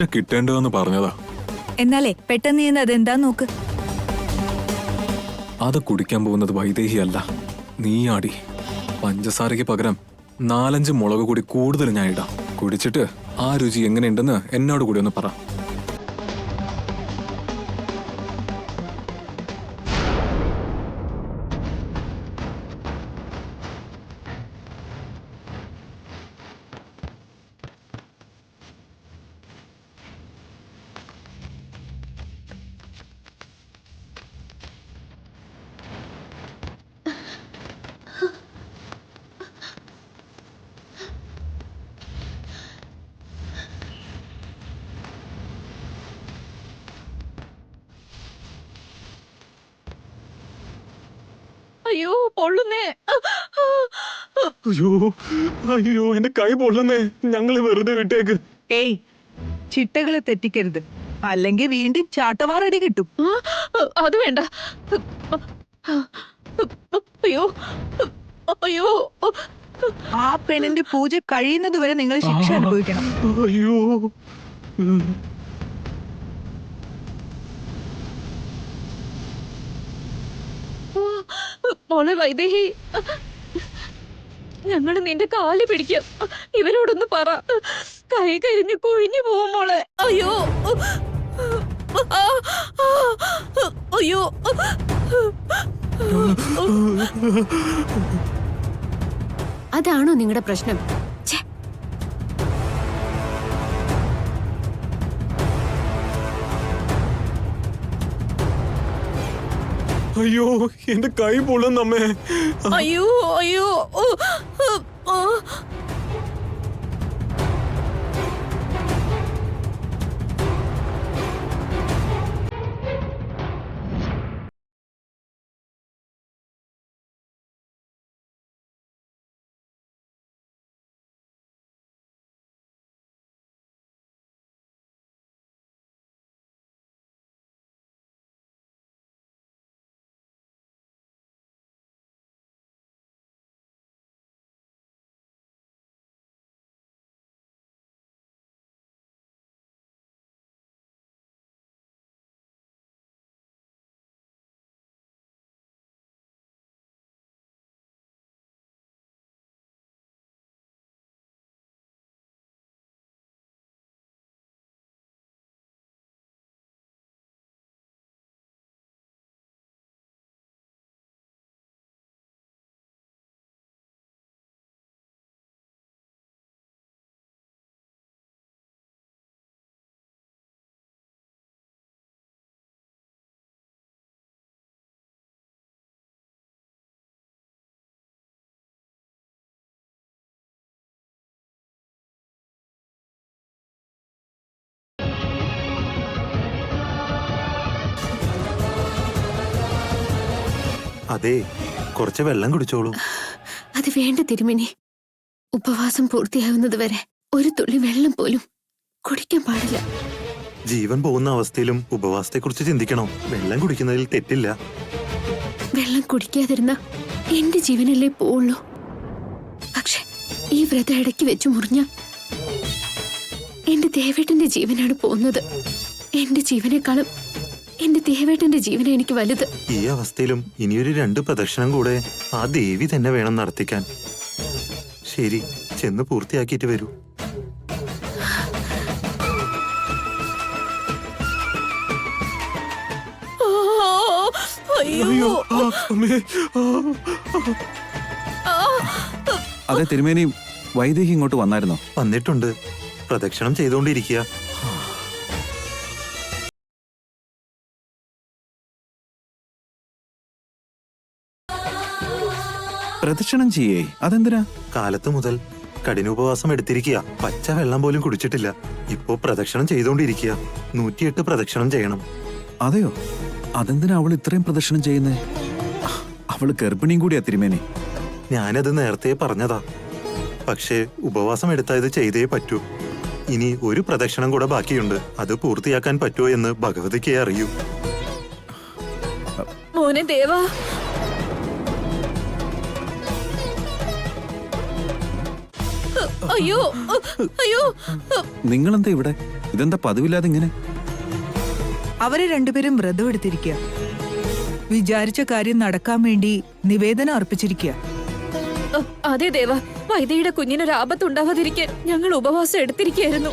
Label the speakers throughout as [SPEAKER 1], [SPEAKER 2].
[SPEAKER 1] കിട്ടേണ്ടതെന്ന് പറഞ്ഞതാ.
[SPEAKER 2] എന്നാലേ പെട്ടെന്ന് നീ അതെന്താ നോക്ക്.
[SPEAKER 1] അത് കുടിക്കാൻ പോകുന്നത് വൈദേഹിയല്ല, നീയാടി. പഞ്ചസാരയ്ക്ക് പകരം 4-5 മുളക് കൂടി കൂടുതൽ ഞാൻ ഇടാം. കുടിച്ചിട്ട് ആ രുചി എങ്ങനെയുണ്ടെന്ന് എന്നോട് കൂടി ഒന്ന് പറ.
[SPEAKER 3] അയ്യോ പൊള്ളുന്നേ.
[SPEAKER 1] അയ്യോ അയ്യോ, എന്റെ കൈ പൊള്ളുന്നേ. ഞങ്ങള് വെറുതെ വിട്ടേക്ക്.
[SPEAKER 4] ഏയ്, ചിട്ടകളെ തെറ്റിക്കരുത്, അല്ലെങ്കിൽ വീണ്ടും ചാട്ടവാറടി കിട്ടും.
[SPEAKER 3] അത് വേണ്ട. അയ്യോ അയ്യോ.
[SPEAKER 4] ആ പെണ്ണിന്റെ പൂജ കഴിയുന്നത് വരെ നിങ്ങൾ ശിക്ഷ അനുഭവിക്കണം.
[SPEAKER 1] അയ്യോ.
[SPEAKER 3] മോളെ വൈദേഹി, ഞങ്ങള് നിന്റെ കാല് പിടിക്കാം. ഇവരോടൊന്ന് പറ. കൈ കരിഞ്ഞു കുഴിഞ്ഞു പോവും മോളെ. അയ്യോ അയ്യോ.
[SPEAKER 5] അതാണോ നിങ്ങളുടെ പ്രശ്നം?
[SPEAKER 1] അയ്യോ, എന്റെ കൈ പൊള്ളുന്നമ്മേ.
[SPEAKER 3] അയ്യോ അയ്യോ.
[SPEAKER 6] അതെ, കുറച്ച് വെള്ളം കുടിച്ചോളൂ.
[SPEAKER 5] അത് വേണ്ട തിരുമേനി. ഉപവാസം പൂർത്തിയാകുന്നത് വരെ ഒരു തുള്ളി വെള്ളം പോലും കുടിക്കാൻ പാടില്ല.
[SPEAKER 6] ജീവൻ പോകുന്ന അവസ്ഥയിലും ഉപവാസത്തെക്കുറിച്ച് ചിന്തിക്കണോ? വെള്ളം കുടിക്കുന്നതിൽ തെറ്റില്ല.
[SPEAKER 5] വെള്ളം കുടിക്കാതിരുന്ന എന്റെ ജീവനല്ലേ പോവുള്ളൂ. പക്ഷെ ഈ വ്രതം ഇടയ്ക്ക് വെച്ച് മുറിഞ്ഞ എന്റെ ദേവേട്ടന്റെ ജീവനാണ് പോകുന്നത്. എന്റെ ജീവനേക്കാളും എന്റെ ദേവേട്ടന്റെ ജീവനാണ് എനിക്ക് വലുത്.
[SPEAKER 6] ഈ അവസ്ഥയിലും ഇനിയൊരു 2 പ്രദക്ഷിണം കൂടെ ആ ദേവി തന്നെ വേണം നടത്തിക്കാൻ. ശരി, ചെന്ന് പൂർത്തിയാക്കിയിട്ട് വരൂ.
[SPEAKER 3] അയ്യോ.
[SPEAKER 7] അതെ തിരുമേനി, വൈദേഹി ഇങ്ങോട്ട് വന്നായിരുന്നോ?
[SPEAKER 6] വന്നിട്ടുണ്ട്. പ്രദക്ഷിണം ചെയ്തുകൊണ്ടിരിക്കുക.
[SPEAKER 7] പ്രദക്ഷിണം ചെയ്യേ? അതെന്തിനാ?
[SPEAKER 6] കാലത്ത് മുതൽ കഠിനോപവാസം എടുത്തിരിക്കുക. പച്ച വെള്ളം പോലും കുടിച്ചിട്ടില്ല. ഇപ്പോ പ്രദക്ഷിണം ചെയ്തുകൊണ്ടിരിക്കുക. 108 പ്രദക്ഷിണം ചെയ്യണം.
[SPEAKER 7] അതെയോ? അതെന്തിനാ അവൾ ഇത്രയും പ്രദക്ഷിണം ചെയ്യുന്നേ? അവള് ഗർഭിണിയും കൂടിയാ തിരുമേനി.
[SPEAKER 6] ഞാനത് നേരത്തെ പറഞ്ഞതാ. പക്ഷേ ഉപവാസം എടുത്തായത് ചെയ്തേ പറ്റൂ. ഇനി ഒരു പ്രദക്ഷിണം കൂടെ ബാക്കിയുണ്ട്. അത് പൂർത്തിയാക്കാൻ പറ്റുമോ എന്ന് ഭഗവതിക്കേ അറിയൂ.
[SPEAKER 3] മോനെ ദേവാ, അയ്യോ അയ്യോ.
[SPEAKER 7] നിങ്ങളെന്താ ഇവിടെ? ഇതെന്താ പതിവില്ലാതെ ഇങ്ങനെ?
[SPEAKER 4] അവര് രണ്ടുപേരും വ്രതം എടുത്തിരിക്കുക. വിചാരിച്ച കാര്യം നടക്കാൻ വേണ്ടി നിവേദനം അർപ്പിച്ചിരിക്കുക.
[SPEAKER 3] അതെ ദേവ, വൈദ്യയുടെ കുഞ്ഞിനൊരു ആപത്തുണ്ടാവാതിരിക്കാൻ ഞങ്ങൾ ഉപവാസം എടുത്തിരിക്കുകയായിരുന്നു.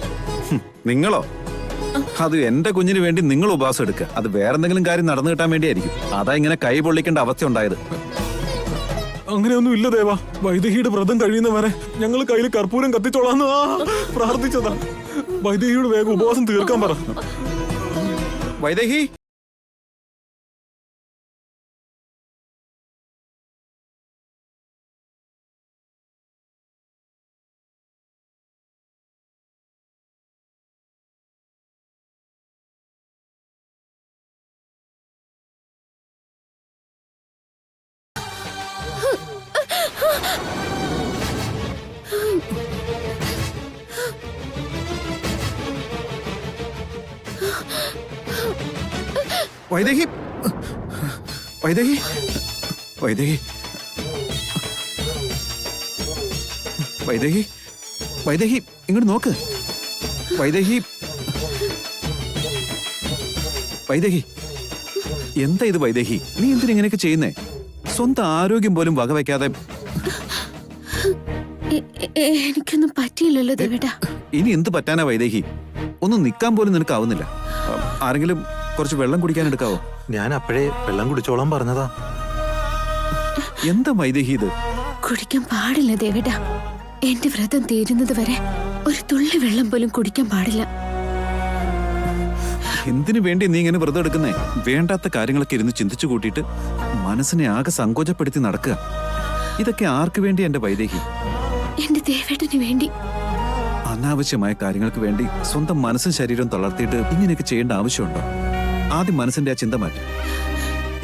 [SPEAKER 7] നിങ്ങളോ? അത് എന്റെ കുഞ്ഞിന് വേണ്ടി നിങ്ങൾ ഉപവാസം എടുക്കുക. അത് വേറെന്തെങ്കിലും കാര്യം നടന്നു കിട്ടാൻ വേണ്ടിയായിരിക്കും. അതാ ഇങ്ങനെ കൈ പൊള്ളിക്കേണ്ട അവസ്ഥ ഉണ്ടായത്.
[SPEAKER 1] അങ്ങനെയൊന്നും ഇല്ല ദേവ. വൈദേഹിയുടെ വ്രതം കഴിയുന്നവരെ ഞങ്ങൾ കയ്യിൽ കർപ്പൂരം കത്തിച്ചോളാന്ന് പ്രാർത്ഥിച്ചതാ. വൈദേഹിയോട് വേഗം ഉപവാസം തീർക്കാൻ പറ.
[SPEAKER 7] വൈദേഹി, വൈദേഹി, വൈദേഹി, വൈദേഹി, വൈദേഹി, വൈദേഹി, ഇങ്ങോട്ട് നോക്ക്. വൈദേഹി, വൈദേഹി, എന്താ ഇത് വൈദേഹി? നീ എന്തിനാ ഇങ്ങനെയൊക്കെ ചെയ്യുന്നേ? സ്വന്തം ആരോഗ്യം പോലും വകവയ്ക്കാതെ.
[SPEAKER 5] എനിക്കൊന്നും പറ്റിയില്ലല്ലോ ദേവേട്ടാ.
[SPEAKER 7] ഇനി എന്ത് പറ്റാനാ വൈദേഹി? ഒന്നും നിൽക്കാൻ പോലും നിനക്കാവുന്നില്ല. ആരെങ്കിലും കുറച്ച് വെള്ളം കുടിക്കാൻ എടുക്കാവോ?
[SPEAKER 6] ഞാൻ അപ്പോഴേ വെള്ളം കുടിച്ചോളാൻ പറഞ്ഞതാ.
[SPEAKER 7] എന്താ വൈദേഹി ഇത്?
[SPEAKER 5] കുടിക്കാൻ പാടില്ല ദേവേട്ടാ. എന്റെ വ്രതം തീരുന്നത് വരെ ഒരു തുള്ളി വെള്ളം പോലും കുടിക്കാൻ പാടില്ല.
[SPEAKER 7] എന്തിനു വേണ്ടി നീ ഇങ്ങനെ വ്രതം എടുക്കുന്നേ? വേണ്ടാത്ത കാര്യങ്ങളൊക്കെ ഇരുന്ന് ചിന്തിച്ചു കൂട്ടിയിട്ട് മനസ്സിനെ ആകെ സങ്കോചപ്പെടുത്തി നടക്കുക. ഇതൊക്കെ ആർക്ക് വേണ്ടി എന്റെ വൈദേഹി?
[SPEAKER 5] എന്റെ ദേവേട്ടന് വേണ്ടി.
[SPEAKER 7] അനാവശ്യമായ കാര്യങ്ങൾക്ക് വേണ്ടി സ്വന്തം മനസ്സും ശരീരവും തളർത്തിയിട്ട് ഇങ്ങനെയൊക്കെ ചെയ്യേണ്ട ആവശ്യമുണ്ടോ? ആദ്യം മനസ്സിന്റെ ആ ചിന്ത മാറ്റി.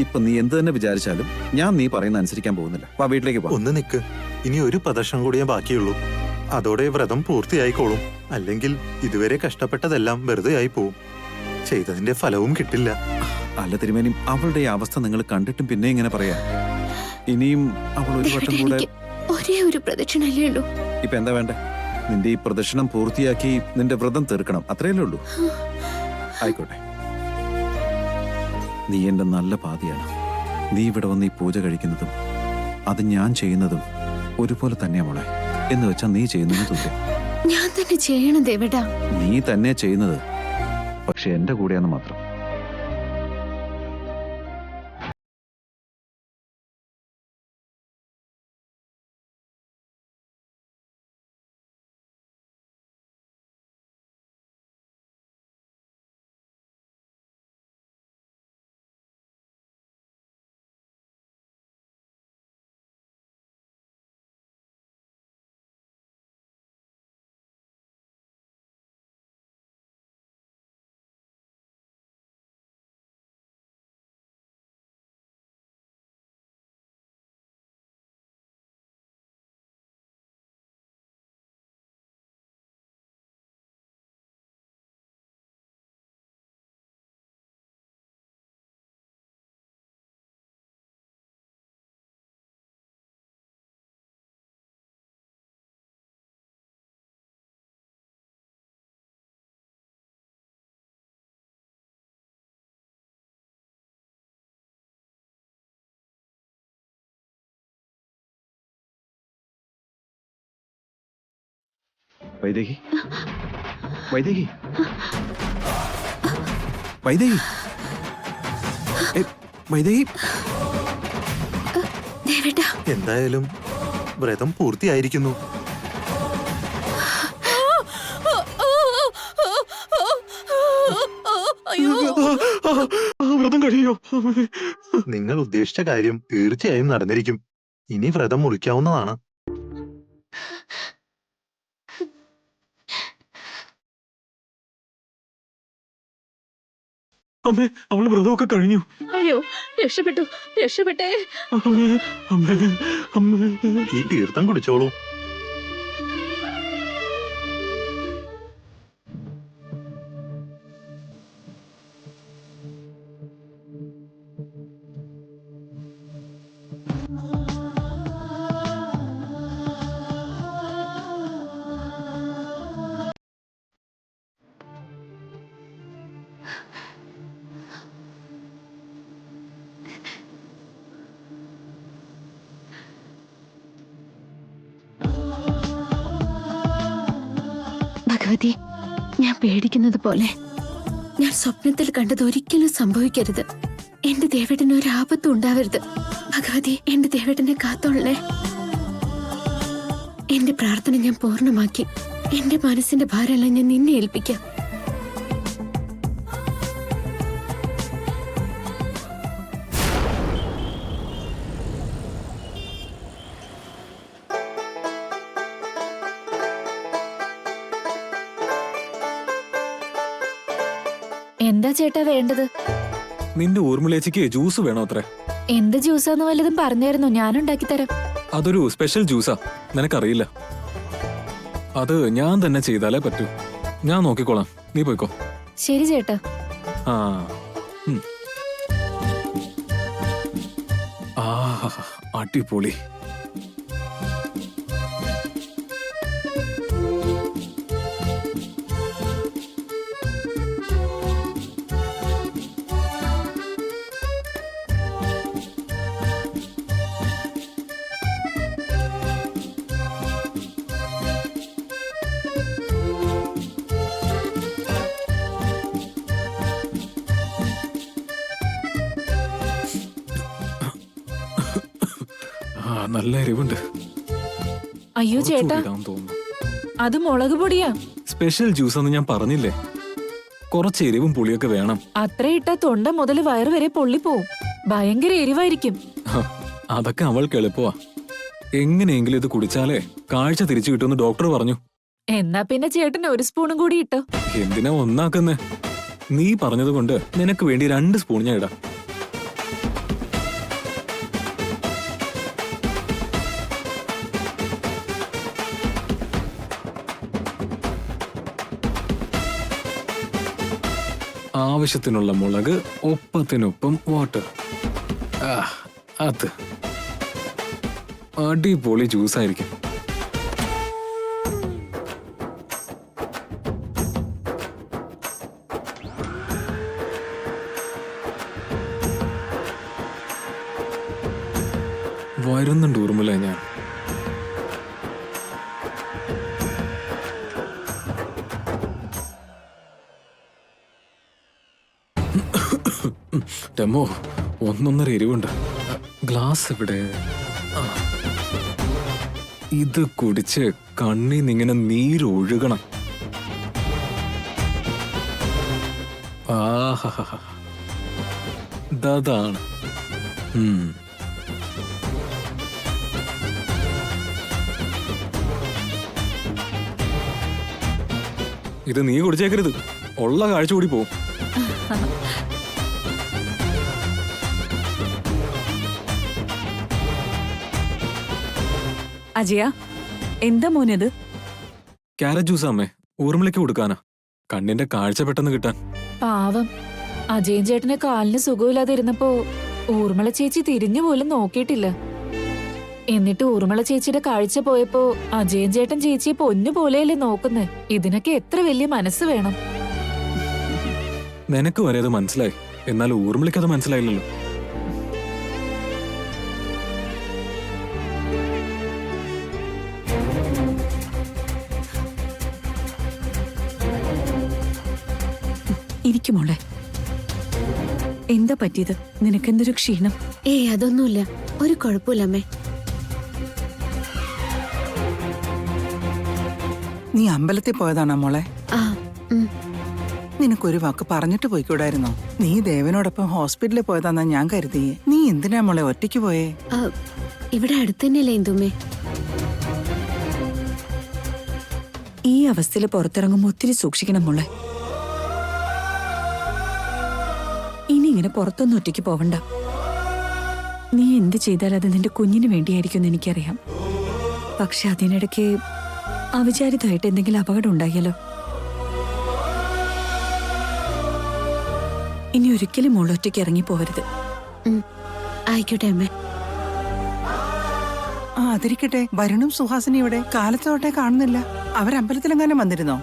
[SPEAKER 7] ഇപ്പൊ നീ എന്ത് തന്നെ വിചാരിച്ചാലും ഞാൻ നീ പറയുന്ന അനുസരിക്കാൻ പോകുന്നില്ല. വാ, വീട്ടിലേക്ക് പോ.
[SPEAKER 6] ഒന്ന് നിക്ക്. ഇനി ഒരു പ്രദർശനം കൂടിയേ ബാക്കിയുള്ളൂ. അതോടെ വ്രതം പൂർത്തിയായിക്കോളും. അല്ലെങ്കിൽ ഇതുവരെ കഷ്ടപ്പെട്ടതെല്ലാം വെറുതെ ആയി പോവും. ചെയ്തതിന്റെ ഫലവും കിട്ടില്ല.
[SPEAKER 7] അല്ല തിരുമേനി, അവളുടെ ഈ അവസ്ഥ നിങ്ങൾ കണ്ടിട്ടും പിന്നെ ഇങ്ങനെ പറയാ? ഇനിയും അവൾ ഒരു വട്ടം കൂടെ.
[SPEAKER 5] എനിക്ക് ഒരേ ഒരു പ്രദക്ഷിണല്ലേ ഉള്ളൂ.
[SPEAKER 7] ഇപ്പൊ എന്താ വേണ്ടേ? നിന്റെ ഈ പ്രദർശനം പൂർത്തിയാക്കി നിന്റെ വ്രതം തീർക്കണം, അത്രയല്ലേ ഉള്ളൂ? ആയിക്കോട്ടെ, നീ എന്റെ നല്ല പാതിയാണ്. നീ ഇവിടെ വന്ന് ഈ പൂജ കഴിക്കുന്നതും അത് ഞാൻ ചെയ്യുന്നതും ഒരുപോലെ തന്നെയാ മോളെ. എന്ന് വെച്ചാൽ നീ ചെയ്യുന്നതിന് തുല്യം.
[SPEAKER 5] ഞാൻ തന്നെ ചെയ്യണം ദേവേട്ടാ.
[SPEAKER 7] നീ തന്നെ ചെയ്യുന്നത്, പക്ഷെ എന്റെ കൂടെയാന്ന് മാത്രം. വൈദേഹി, വൈദേഹി, വൈദേഹി, വൈദേഹി.
[SPEAKER 5] ദേവേട്ടാ,
[SPEAKER 6] എന്തായാലും വ്രതം പൂർത്തിയായിരിക്കുന്നു.
[SPEAKER 1] വ്രതം കഴിയോ?
[SPEAKER 6] നിങ്ങൾ ഉദ്ദേശിച്ച കാര്യം തീർച്ചയായും നടന്നിരിക്കും. ഇനി വ്രതം മുറിക്കാവുന്നതാണ്.
[SPEAKER 1] അമ്മേ, അവള് വ്രതമൊക്കെ കഴിഞ്ഞു.
[SPEAKER 3] അയ്യോ, രക്ഷപ്പെട്ടു, രക്ഷപ്പെട്ടേ.
[SPEAKER 1] അമ്മേ, അമ്മേ, അമ്മേ.
[SPEAKER 6] ഈ തീർത്ഥം കുടിച്ചോളൂ.
[SPEAKER 5] ഭഗവതി, ഞാൻ പേടിക്കുന്നത് പോലെ ഞാൻ സ്വപ്നത്തിൽ കണ്ടത് ഒരിക്കലും സംഭവിക്കരുത്. എന്റെ ദേവേട്ടന് ഒരു ആപത്തും ഉണ്ടാവരുത്. ഭഗവതി, എന്റെ ദേവേട്ടനെ കാത്തോളണേ. എന്റെ പ്രാർത്ഥന ഞാൻ പൂർണ്ണമാക്കി. എന്റെ മനസ്സിന്റെ ഭാരമെല്ലാം ഞാൻ നിന്നെ ഏൽപ്പിക്കാം.
[SPEAKER 3] എന്താ ചേട്ടാ വേണ്ടത്?
[SPEAKER 1] നിന്റെ ഊർമിളേച്ചിക്ക് ജ്യൂസ് വേണോ അത്രേ?
[SPEAKER 3] എന്ത് ജ്യൂസാന്ന് വല്ലതും പറഞ്ഞായിരുന്നു, ഞാൻ ഉണ്ടാക്കി തരാം.
[SPEAKER 1] അതൊരു സ്പെഷ്യൽ ജ്യൂസാ, നിനക്കറിയില്ല. അത് ഞാൻ തന്നെ ചെയ്താലേ പറ്റൂ. ഞാൻ നോക്കിക്കോളാം, നീ പോയിക്കോ.
[SPEAKER 3] ശരി ചേട്ടാ.
[SPEAKER 1] ആ ഉം. ആഹാ, അടിപൊളി. നല്ല എരിവുണ്ട്.
[SPEAKER 3] അയ്യോ ചേട്ടാ,
[SPEAKER 1] കുറച്ചുകൂടി ഇടാൻ തോന്നുന്നു.
[SPEAKER 3] അത് മുളക് പൊടിയാ.
[SPEAKER 1] സ്പെഷ്യൽ ജ്യൂസ് എന്ന് ഞാൻ പറഞ്ഞില്ലേ, കുറച്ച് എരിവും പുളിയൊക്കെ വേണം.
[SPEAKER 3] അത്ര ഇട്ടാ തൊണ്ട മുതൽ വയറ് വരെ പൊള്ളിപ്പോവും. ഭയങ്കര എരിവായിരിക്കും.
[SPEAKER 1] ഹ, അതൊക്കെ അവൾക്ക് എളുപ്പമാ. എങ്ങനെയെങ്കിലും ഇത് കുടിച്ചാലേ കാഴ്ച തിരിച്ചു കിട്ടുമെന്ന് ഡോക്ടർ പറഞ്ഞു.
[SPEAKER 3] എന്നാ പിന്നെ ചേട്ടൻ ഒരു സ്പൂണും കൂടി ഇട്ടോ.
[SPEAKER 1] എന്തിനാ ഒന്നാക്കുന്നേ? നീ പറഞ്ഞത് കൊണ്ട് നിനക്ക് വേണ്ടി 2 സ്പൂൺ ഞാൻ ഇടാം. ആവശ്യത്തിനുള്ള മുളക്, ഒപ്പത്തിനൊപ്പം വാട്ടർ. അത് അടിപൊളി ജ്യൂസായിരിക്കും. വരുന്നുണ്ട് ഊർമിള ഞാൻ. ഡെമോ, 1.5 എരിവുണ്ട്. ഗ്ലാസ് എവിടെ? ആ. ഇത് കുടിച്ച് കണ്ണീന്നിങ്ങനെ നീരൊഴുകണം. ആഹാ, ഇതാണ്. ഇത് നീ കുടിച്ചേക്കരുത്, ഉള്ള കാഴ്ച കൂടി പോവും.
[SPEAKER 2] അജയ, എന്താ മോനത്?
[SPEAKER 1] ക്യാരറ്റ് ജ്യൂസ് അമ്മേ, ഊർമിളയ്ക്ക് കൊടുക്കാനാ. കണ്ണിന്റെ കാഴ്ച പെട്ടെന്ന് കിട്ടാൻ.
[SPEAKER 3] പാവം, അജയൻ ചേട്ടന് കാലിന് സുഖമില്ലാതെ ഇരുന്നപ്പോ ഊർമിള ചേച്ചി തിരിഞ്ഞു പോലും നോക്കിയിട്ടില്ല. എന്നിട്ട് ഊർമിള ചേച്ചിയുടെ കാഴ്ച പോയപ്പോ അജയൻ ചേട്ടൻ ചേച്ചിയെ പൊന്നു പോലെയല്ലേ നോക്കുന്നേ. ഇതിനൊക്കെ എത്ര വലിയ മനസ്സ് വേണം.
[SPEAKER 1] നിനക്ക് വരെ അത് മനസ്സിലായി, എന്നാൽ ഊർമിളയ്ക്ക് അത് മനസ്സിലായില്ലല്ലോ.
[SPEAKER 2] ഇരിക്കുമോളെ, എന്താ പറ്റിയത്? നിനക്കെന്തൊരു ക്ഷീണം?
[SPEAKER 5] ഏയ്, അതൊന്നുമില്ല, ഒരു കുഴപ്പമില്ല അമ്മേ.
[SPEAKER 4] നീ അമ്പലത്തിൽ പോയതാണോ മോളെ?
[SPEAKER 5] ആ, ഉം.
[SPEAKER 4] നിനക്കൊരു വാക്ക് പറഞ്ഞിട്ട് പോയിക്കൂടായിരുന്നോ? നീ ദേവനോടൊപ്പം ഹോസ്പിറ്റലിൽ പോയതാന്നാ ഞാൻ കരുതിയേ. നീ എന്തിനാ മോളെ ഒറ്റയ്ക്ക് പോയേ?
[SPEAKER 5] ആ, ഇവിടെ അടുത്ത് തന്നെയല്ലേ ഇന്ദുമ്മേ.
[SPEAKER 2] ഈ അവസ്ഥയിൽ പുറത്തിറങ്ങുമ്പോ ഒത്തിരി സൂക്ഷിക്കണം മോളെ. ഇനി ഇങ്ങനെ പുറത്തൊന്നും ഒറ്റയ്ക്ക് പോവണ്ട. നീ എന്ത് ചെയ്താൽ അത് നിന്റെ കുഞ്ഞിന് വേണ്ടിയായിരിക്കും എനിക്കറിയാം. പക്ഷെ അതിനിടയ്ക്ക് അവിചാരിതമായിട്ട് എന്തെങ്കിലും അപകടം ഉണ്ടായാലോ? ഇനി ഒരിക്കലും മോൾ ഒറ്റയ്ക്ക് ഇറങ്ങി പോവരുത്.
[SPEAKER 5] ആയിക്കോട്ടെ അമ്മേ.
[SPEAKER 4] ആ, അതിരിക്കട്ടെ. വരുണും സുഹാസിനി ഇവിടെ കാലത്തോട്ടെ കാണുന്നില്ല. അവരമ്പലത്തിലെങ്ങാനും വന്നിരുന്നോ?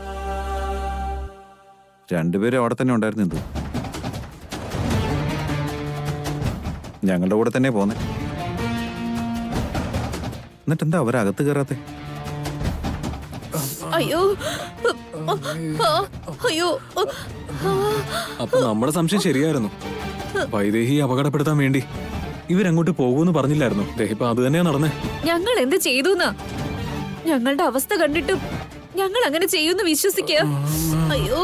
[SPEAKER 7] രണ്ടുപേരും അവിടെ തന്നെ ഉണ്ടായിരുന്നു. എന്തു ഞങ്ങളുടെ കൂടെ തന്നെ പോന്നെ. എന്നിട്ടെന്താ അവരകത്ത് കയറാത്തെ?
[SPEAKER 3] അയ്യോ അയ്യോ
[SPEAKER 1] അപ്പൊ നമ്മുടെ സംശയം ശരിയായിരുന്നു. വൈദേഹിയെ അപകടപ്പെടുത്താൻ വേണ്ടി ഇവരങ്ങോട്ട് പോകുമെന്ന് പറഞ്ഞില്ലായിരുന്നു. ഇപ്പൊ അത് തന്നെയാ നടന്നേ.
[SPEAKER 3] ഞങ്ങൾ എന്ത് ചെയ്തു? ഞങ്ങളുടെ അവസ്ഥ കണ്ടിട്ടും ഞങ്ങൾ അങ്ങനെ ചെയ്യുമെന്ന് വിശ്വസിക്കുക? അയ്യോ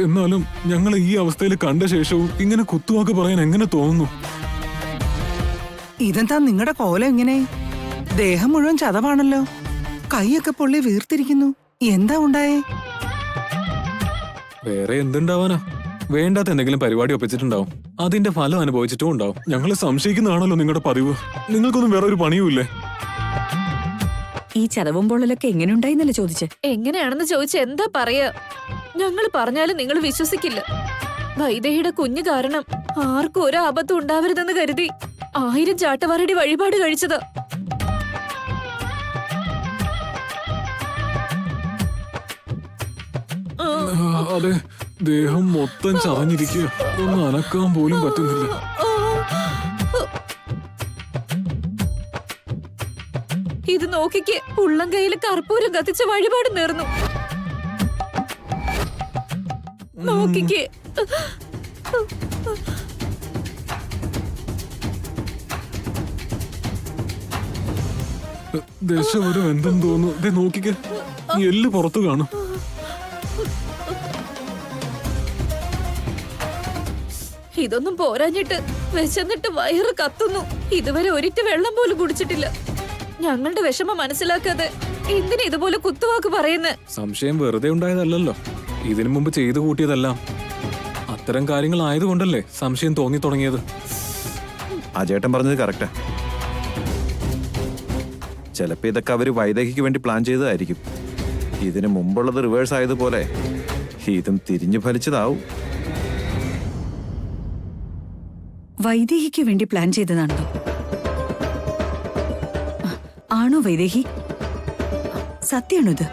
[SPEAKER 1] എന്നാലും ഞങ്ങൾ ഈ അവസ്ഥയിൽ കണ്ട ശേഷവും ഇങ്ങനെ കുത്തുവാക്ക് പറയാൻ എങ്ങനെ തോന്നുന്നു?
[SPEAKER 4] ഇതെന്താ നിങ്ങളുടെ കോലം ഇങ്ങനെ? ദേഹം മുഴുവൻ ചതവാണല്ലോ, കൈയൊക്കെ പൊള്ളി വീർത്തിരിക്കുന്നു. എന്താ ഉണ്ടായേ?
[SPEAKER 1] വേറെ എന്തുണ്ടാവാനാ? വേണ്ടാത്ത എന്തെങ്കിലും പരിപാടി ഒപ്പിച്ചിട്ടുണ്ടാവും. അതിന്റെ ഫലം അനുഭവിച്ചിട്ടും ഉണ്ടാവും. ഞങ്ങളെ സംശയിക്കുന്നതാണല്ലോ നിങ്ങളുടെ പതിവ്. നിങ്ങൾക്കൊന്നും വേറെ ഒരു പണിയുമില്ലേ?
[SPEAKER 2] ഈ ചതവും പൊള്ളലൊക്കെ എങ്ങനെ ഉണ്ടായിന്നല്ലേ ചോദിച്ചേ?
[SPEAKER 3] എങ്ങനെയാണെന്ന് ചോദിച്ച എന്താ പറയാ? ഞങ്ങൾ പറഞ്ഞാലും നിങ്ങൾ വിശ്വസിക്കില്ല. വൈദേഹിയുടെ കുഞ്ഞു കാരണം ആർക്കും ഒരു ആപത്തും ഉണ്ടാവരുതെന്ന് കരുതി 1000 ചാട്ടവാറടി വഴിപാട് കഴിച്ചതാ.
[SPEAKER 1] അതെ, ദേഹം മൊത്തം ചതഞ്ഞിരിക്കുക. ഒന്ന് അനക്കാൻ പോലും പറ്റുന്നില്ല.
[SPEAKER 3] ഇത് നോക്കിക്ക്, ഉള്ളം കയ്യിൽ കർപ്പൂരം കത്തിച്ച വഴിപാട് നേർന്നു. നോക്കിക്ക്.
[SPEAKER 1] ദശ ഒരു എന്തെന്ന് തോന്നുന്നു. ദേ നോക്കിക്ക്, ഈ എല്ല് പുറത്തു കാണും.
[SPEAKER 3] ഇതൊന്നും പോരാഞ്ഞിട്ട് വിശന്നിട്ട് വയറ് കത്തുന്നു. ഇതുവരെ ഒരിറ്റ് വെള്ളം പോലും കുടിച്ചിട്ടില്ല. ഞങ്ങളുടെ വിഷമം മനസ്സിലാക്കാതെ എന്തിനാ ഇതുപോലെ കുത്തുവാക്ക് പറയുന്നേ?
[SPEAKER 1] സംശയം വെറുതെ ഉണ്ടായതല്ലല്ലോ. ഇതിനു മുമ്പ് ചെയ്തു കൂട്ടിയതെല്ലാം അത്തരം കാര്യങ്ങളായതുകൊണ്ടല്ലേ സംശയം തോന്നി തുടങ്ങിയത്.
[SPEAKER 7] ആ ചേട്ടൻ പറഞ്ഞത് കറക്റ്റാ. ചിലപ്പോ ഇതൊക്കെ അവര് വൈദേഹിക്ക് വേണ്ടി പ്ലാൻ ചെയ്തതായിരിക്കും. ഇതിനു മുമ്പുള്ളത് റിവേഴ്സ് ആയതുപോലെ ഇതും തിരിഞ്ഞു ഫലിച്ചതാവും.
[SPEAKER 2] വൈദേഹിക്ക് വേണ്ടി പ്ലാൻ ചെയ്തതാണോ? ആണോ വൈദേഹി? സത്യമാണോ ഇത്?